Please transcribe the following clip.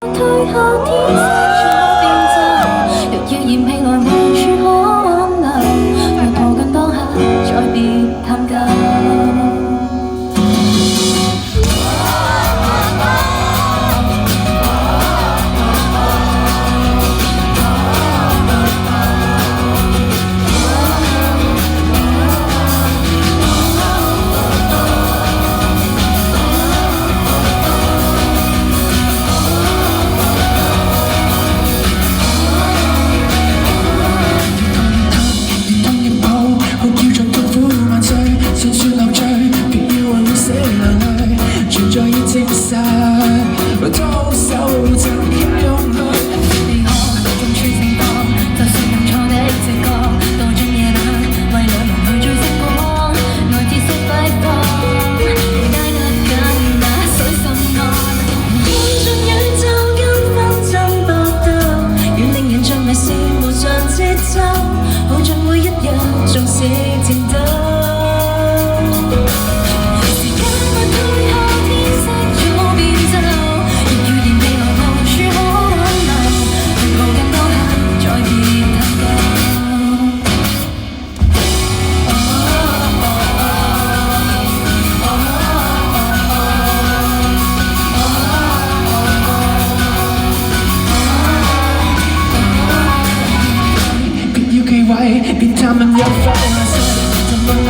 退後天色早變奏，若要嫌疲來無處可挽留，讓抱緊當下，再別探究。拖手就靠用去，離開眾處盛放，就算能錯的直覺，到中夜晚為旅人去追星光，愛知識揮霍，帶得緊那水深岸，見盡宇宙跟分爭搏鬥，願令人着迷是無常節奏，好像每一日縱是戰鬥。別要忌諱，別探問有否下世，怎麼那